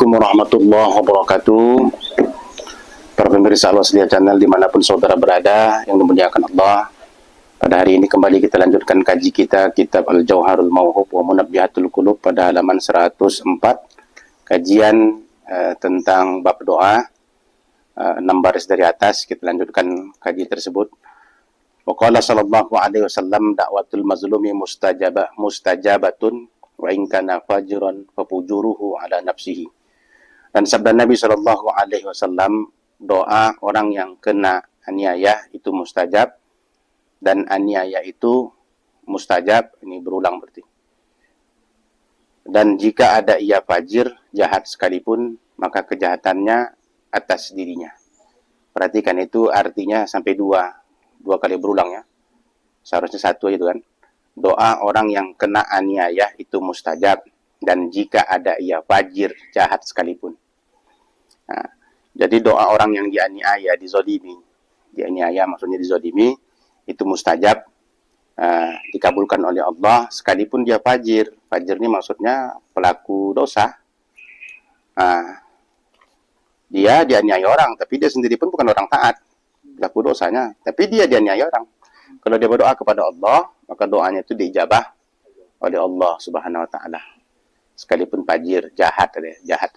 Assalamualaikum warahmatullahi wabarakatuh. Para pemirsa Al-Wasliyah Channel dimanapun saudara berada yang dimuliakan Allah. Pada hari ini kembali kita lanjutkan kaji kita kitab Al-Jauharul Mauhub wa Munabbihatul Qulub pada halaman 104. Kajian tentang bab doa, 6 baris dari atas. Kita lanjutkan kaji tersebut. Wa qala sallallahu alaihi wasallam da'watul mazlumi mustajabatun wa in kana fajiran fafujuruhu ala nafsihi. Dan sabda Nabi sallallahu alaihi wasallam, doa orang yang kena aniaya itu mustajab, dan aniaya itu mustajab, ini berulang berarti. Dan jika ada ia fajir, jahat sekalipun, maka kejahatannya atas dirinya. Perhatikan, itu artinya sampai dua kali berulang ya. Seharusnya satu itu kan. Doa orang yang kena aniaya itu mustajab, dan jika ada ia fajir, jahat sekalipun. Nah, jadi doa orang yang dianiaya, dizolimi, dianiaya maksudnya dizolimi, itu mustajab, dikabulkan oleh Allah sekalipun dia fajir. Fajir ini maksudnya pelaku dosa. Dia dianiaya orang, tapi dia sendiri pun bukan orang taat, pelaku dosanya, tapi dia dianiaya orang. Kalau dia berdoa kepada Allah, maka doanya itu diijabah oleh Allah Subhanahu wa taala. Sekalipun fajir, jahat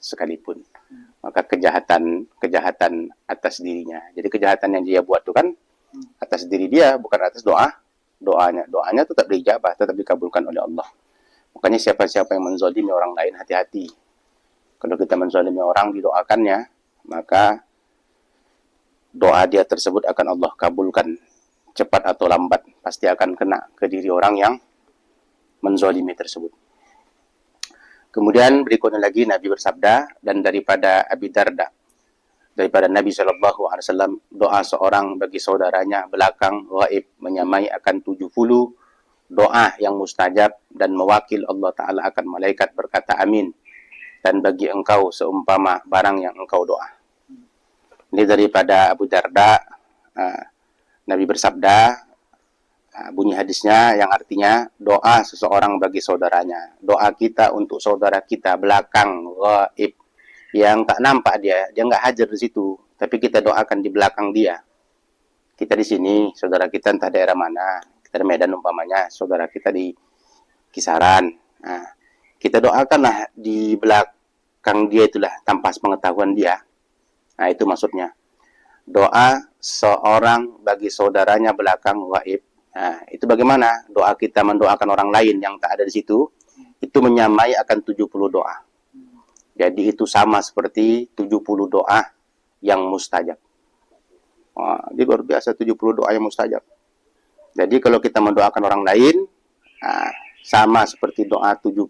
sekalipun. Maka kejahatan atas dirinya. Jadi kejahatan yang dia buat itu kan atas diri dia, bukan atas doanya. Doanya tetap diijabah, tetap dikabulkan oleh Allah. Makanya siapa-siapa yang menzalimi orang lain, hati-hati. Kalau kita menzalimi orang, didoakannya, maka doa dia tersebut akan Allah kabulkan. Cepat atau lambat, pasti akan kena ke diri orang yang menzalimi tersebut. Kemudian berikutnya lagi Nabi bersabda, dan daripada Abi Darda, daripada Nabi SAW, doa seorang bagi saudaranya belakang gaib menyamai akan 70 doa yang mustajab, dan mewakil Allah Ta'ala akan malaikat berkata amin, dan bagi engkau seumpama barang yang engkau doa. Ini daripada Abu Darda. Nabi bersabda, bunyi hadisnya yang artinya doa seseorang bagi saudaranya, doa kita untuk saudara kita belakang gaib, yang tak nampak dia nggak hadir di situ, tapi kita doakan di belakang dia. Kita di sini, saudara kita entah daerah mana, kita di Medan umpamanya, saudara kita di Kisaran. Nah, kita doakanlah di belakang dia itulah, tanpa pengetahuan dia. Nah, itu maksudnya. Doa seorang bagi saudaranya belakang gaib. Nah, itu bagaimana? Doa kita mendoakan orang lain yang tak ada di situ, itu menyamai akan 70 doa. Jadi itu sama seperti 70 doa yang mustajab. Jadi luar biasa 70 doa yang mustajab. Jadi kalau kita mendoakan orang lain, sama seperti doa 70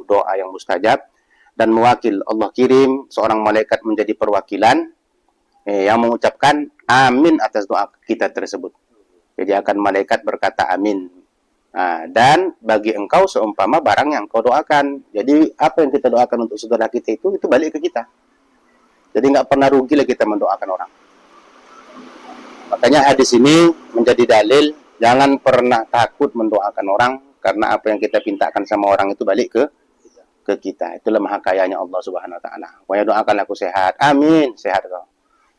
doa yang mustajab, dan mewakil, Allah kirim seorang malaikat menjadi perwakilan yang mengucapkan amin atas doa kita tersebut. Jadi akan malaikat berkata amin. Dan bagi engkau seumpama barang yang kau doakan. Jadi apa yang kita doakan untuk saudara kita itu balik ke kita. Jadi nggak pernah rugi lah kita mendoakan orang. Makanya hadis ini menjadi dalil, jangan pernah takut mendoakan orang, karena apa yang kita pintakan sama orang itu balik ke kita. Itulah maha kayanya Allah Subhanahu wa taala. Pokoknya doakan aku sehat. Amin, sehat kau.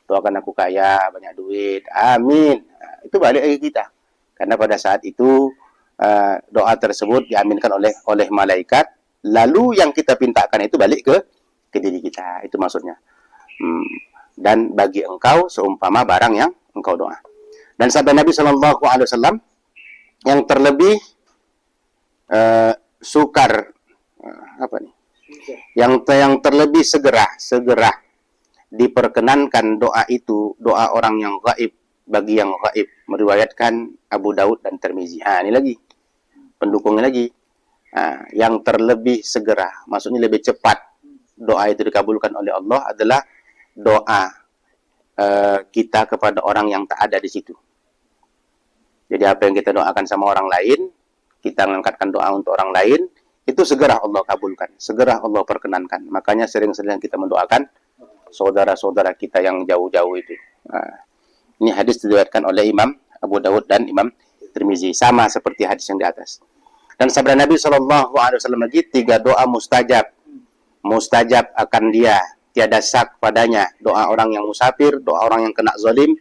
Doakan aku kaya, banyak duit, amin. Itu balik lagi kita. Karena pada saat itu doa tersebut diaminkan oleh malaikat, lalu yang kita pintakan itu balik ke diri kita. Itu maksudnya. Dan bagi engkau seumpama barang yang engkau doa. Dan sabda Nabi SAW yang terlebih yang terlebih segera diperkenankan doa itu, doa orang yang gaib bagi yang gaib, meriwayatkan Abu Daud dan Tirmizi. Ini lagi pendukungnya lagi. Yang terlebih segera, maksudnya lebih cepat doa itu dikabulkan oleh Allah adalah doa kita kepada orang yang tak ada di situ. Jadi apa yang kita doakan sama orang lain, kita mengangkatkan doa untuk orang lain, itu segera Allah kabulkan, segera Allah perkenankan. Makanya sering-sering kita mendoakan saudara-saudara kita yang jauh-jauh itu. Ini hadis diriwayatkan oleh Imam Abu Dawud dan Imam Tirmizi, sama seperti hadis yang di atas. Dan sabda Nabi SAW lagi, 3 doa mustajab mustajab akan dia, tiada syak padanya. Doa orang yang musafir, doa orang yang kena zalim,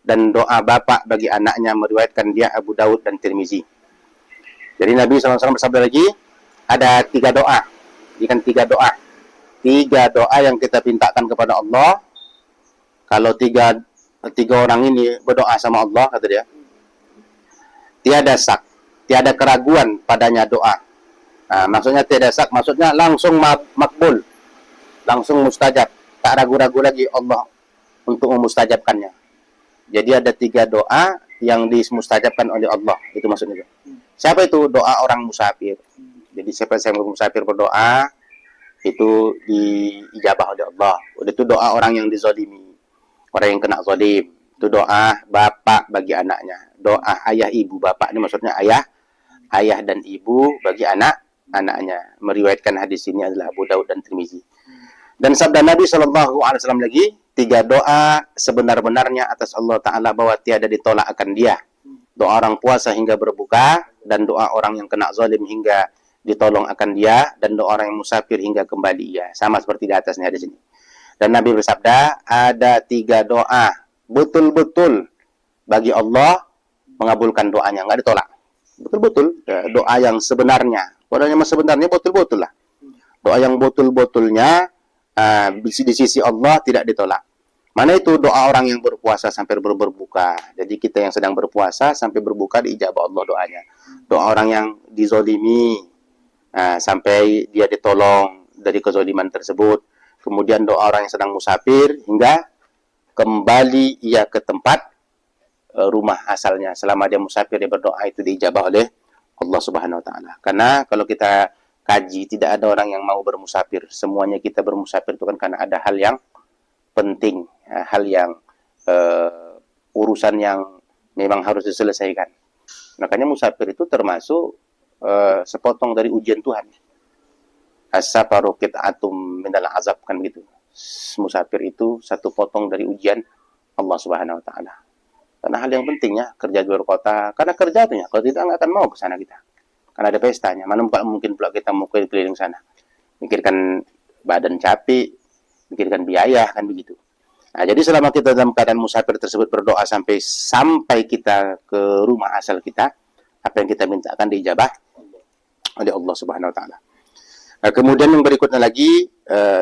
dan doa bapak bagi anaknya, meriwayatkan dia Abu Daud dan Tirmizi. Jadi Nabi SAW bersabda lagi, ada 3 doa. Ini kan 3 doa. 3 doa yang kita pintakan kepada Allah. Kalau tiga orang ini berdoa sama Allah, kata dia, tiada syak, tiada keraguan padanya doa. Nah, maksudnya tiada syak, maksudnya langsung makbul, langsung mustajab. Tak ragu-ragu lagi Allah untuk memustajabkannya. Jadi ada 3 doa yang dimustajabkan oleh Allah. Itu maksudnya. Siapa itu? Doa orang musafir. Jadi siapa yang musafir berdoa, itu diijabah oleh Allah. Itu doa orang yang dizalimi, orang yang kena zalim. Itu doa bapak bagi anaknya. Doa ayah ibu, bapak ini maksudnya ayah dan ibu bagi anaknya. Meriwayatkan hadis ini adalah Abu Daud dan Tirmizi. Dan sabda Nabi SAW lagi, 3 doa sebenar-benarnya atas Allah Ta'ala bahwa tiada ditolak akan dia. Doa orang puasa hingga berbuka, dan doa orang yang kena zalim hingga ditolong akan dia, dan doa orang yang musafir hingga kembali ia. Sama seperti di atasnya di sini. Dan Nabi bersabda, ada 3 doa betul-betul bagi Allah mengabulkan doanya, nggak ditolak. Betul-betul doa yang sebenarnya. Doanya sebenarnya betul-betul lah. Doa yang betul-betulnya di sisi Allah tidak ditolak. Mana itu? Doa orang yang berpuasa sampai berbuka. Jadi kita yang sedang berpuasa sampai berbuka diijabah Allah doanya. Doa orang yang dizolimi sampai dia ditolong dari kezoliman tersebut. Kemudian doa orang yang sedang musafir hingga kembali ia ke tempat rumah asalnya. Selama dia musafir, dia berdoa, itu diijabah oleh Allah Subhanahu wa Ta'ala. Karena kalau kita kaji, tidak ada orang yang mau bermusafir. Semuanya kita bermusafir itu kan karena ada hal yang penting, hal yang urusan yang memang harus diselesaikan. Makanya musafir itu termasuk sepotong dari ujian Tuhan. As-safaru qit'atum minal azab, kan gitu. Musafir itu satu potong dari ujian Allah Subhanahu wa Ta'ala. Karena hal yang pentingnya kerja di luar kota, karena kerjanya, kalau tidak nggak akan mau ke sana kita. Karena ada pestanya, mana mungkin pula kita mau keliling sana. Mikirkan badan capek, mikirkan biaya, kan begitu. Nah, jadi selama kita dalam keadaan musafir tersebut berdoa sampai kita ke rumah asal kita, apa yang kita minta akan diijabah oleh Allah Subhanahu wa Ta'ala. Nah, kemudian yang berikutnya lagi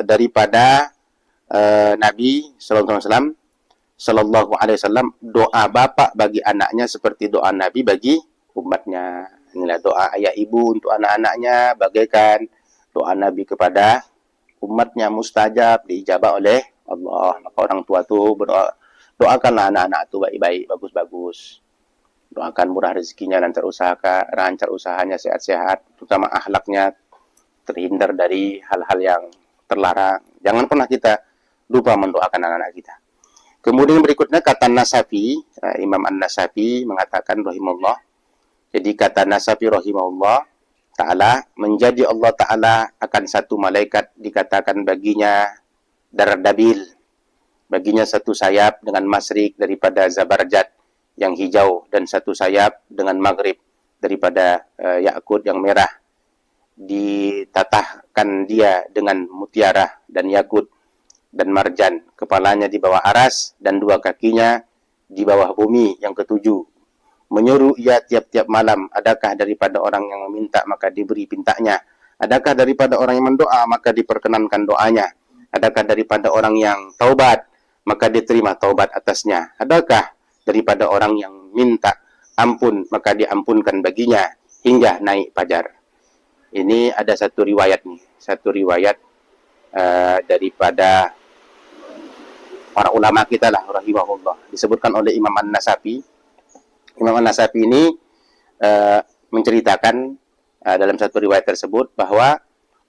daripada Nabi Sallallahu Alaihi Wasallam, doa bapak bagi anaknya seperti doa Nabi bagi umatnya. Inilah doa ayah ibu untuk anak-anaknya, bagaikan doa Nabi kepada umatnya, mustajab, diijabah oleh Allah. Maka orang tua tuh berdoa, doakanlah anak-anak itu baik-baik, bagus-bagus. Doakan murah rezekinya, lancar usahanya, sehat-sehat, terutama akhlaknya terhindar dari hal-hal yang terlarang. Jangan pernah kita lupa mendoakan anak-anak kita. Kemudian berikutnya kata Nasafi, Imam An-Nasafi mengatakan rahimahullah. Jadi kata Nasafi rahimahullah Ta'ala, menjadi Allah Ta'ala akan satu malaikat dikatakan baginya Dardabil. Baginya satu sayap dengan masyrik daripada Zabarjad yang hijau, dan satu sayap dengan maghrib daripada yakut yang merah. Ditatahkan dia dengan mutiara dan yakut dan marjan, kepalanya di bawah aras dan 2 kakinya di bawah bumi yang ketujuh. Menyuruh ia tiap-tiap malam, adakah daripada orang yang meminta maka diberi pintanya, adakah daripada orang yang mendoa maka diperkenankan doanya, adakah daripada orang yang taubat maka diterima taubat atasnya, adakah daripada orang yang minta ampun maka diampunkan baginya hingga naik fajar. Ini ada satu riwayat daripada para ulama kita lah rahimahullah, disebutkan oleh Imam An-Nasafi. Imam An-Nasafi ini menceritakan dalam satu riwayat tersebut bahwa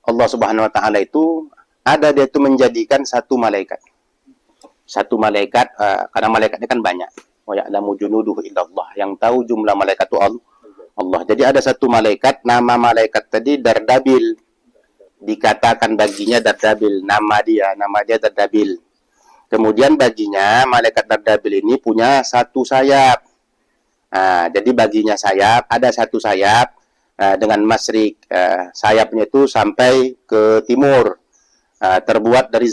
Allah Subhanahu wa Ta'ala itu dia itu menjadikan satu malaikat, karena malaikatnya kan banyak. Wa ya'lamu junuduhu illallah, yang tahu jumlah malaikat itu Allah. Jadi ada satu malaikat, nama malaikat tadi Dardabil, dikatakan baginya Dardabil, nama dia Dardabil. Kemudian baginya malaikat Dardabil ini punya satu sayap. Jadi baginya sayap, ada satu sayap dengan masyrik, sayapnya itu sampai ke timur. terbuat dari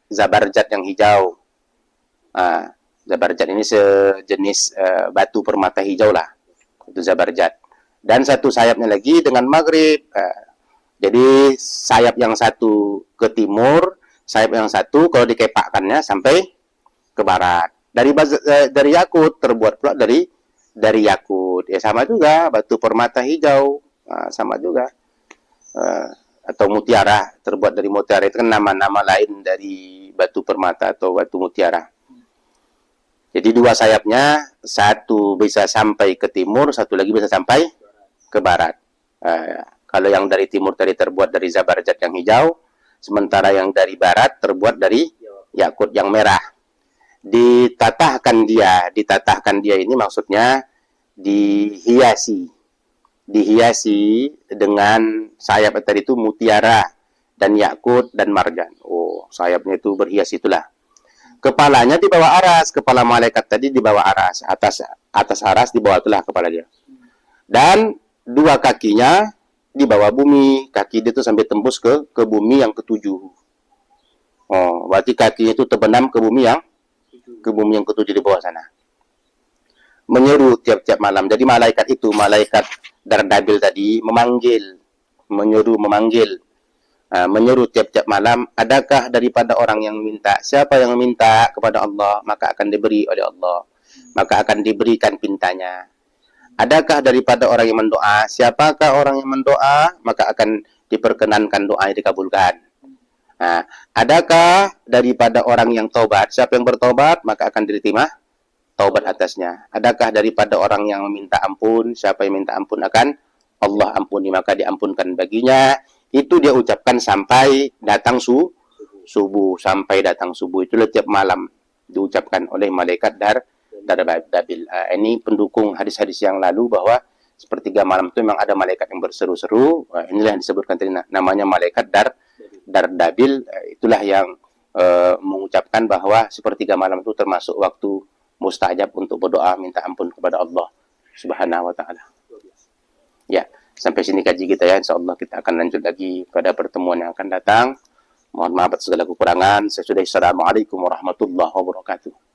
zabarjat yang hijau. Zabarjat ini sejenis batu permata hijau lah, itu zabarjat. Dan satu sayapnya lagi dengan maghrib. Jadi sayap yang satu ke timur, sayap yang satu kalau dikepakkannya sampai ke barat. Dari yakut, terbuat pula dari yakut. Ya sama juga, batu permata hijau, sama juga. Atau mutiara, terbuat dari mutiara, itu kan nama-nama lain dari batu permata atau batu mutiara. Jadi dua sayapnya, satu bisa sampai ke timur, satu lagi bisa sampai ke barat. Kalau yang dari timur tadi terbuat dari zabarjat yang hijau, sementara yang dari barat terbuat dari yakut yang merah. Ditatahkan dia ini maksudnya dihiasi dengan sayap tadi itu mutiara dan yakut dan marjan. Oh, sayapnya itu berhias itulah. Kepalanya di bawah aras, kepala malaikat tadi di bawah aras, atas aras di bawah itulah kepala dia. Dan dua kakinya di bawah bumi, kaki dia itu sampai tembus ke bumi yang ketujuh. Oh, berarti kakinya itu terbenam ke bumi yang ketujuh di bawah sana. Menyeru tiap-tiap malam. Jadi malaikat itu, malaikat Dardabil tadi menyeru tiap-tiap malam, adakah daripada orang yang minta? Siapa yang minta kepada Allah, maka akan diberi oleh Allah, maka akan diberikan pintanya. Adakah daripada orang yang mendoa? Siapakah orang yang mendoa, maka akan diperkenankan doanya dikabulkan. Adakah daripada orang yang taubat? Siapa yang bertobat, maka akan diterima taubat atasnya. Adakah daripada orang yang meminta ampun? Siapa yang minta ampun akan Allah ampuni, maka diampunkan baginya. Itu dia ucapkan sampai datang subuh. Sampai datang subuh. Itu tiap malam diucapkan oleh malaikat Dardabil. Ini pendukung hadis-hadis yang lalu bahwa sepertiga malam itu memang ada malaikat yang berseru-seru. Inilah yang disebutkan tadi namanya malaikat Dardabil. Itulah yang mengucapkan bahwa sepertiga malam itu termasuk waktu mustajab untuk berdoa minta ampun kepada Allah Subhanahu wa taala. Ya, sampai sini kaji kita ya. Insyaallah kita akan lanjut lagi pada pertemuan yang akan datang. Mohon maaf atas segala kekurangan. Saya sudah. Assalamualaikum warahmatullahi wabarakatuh.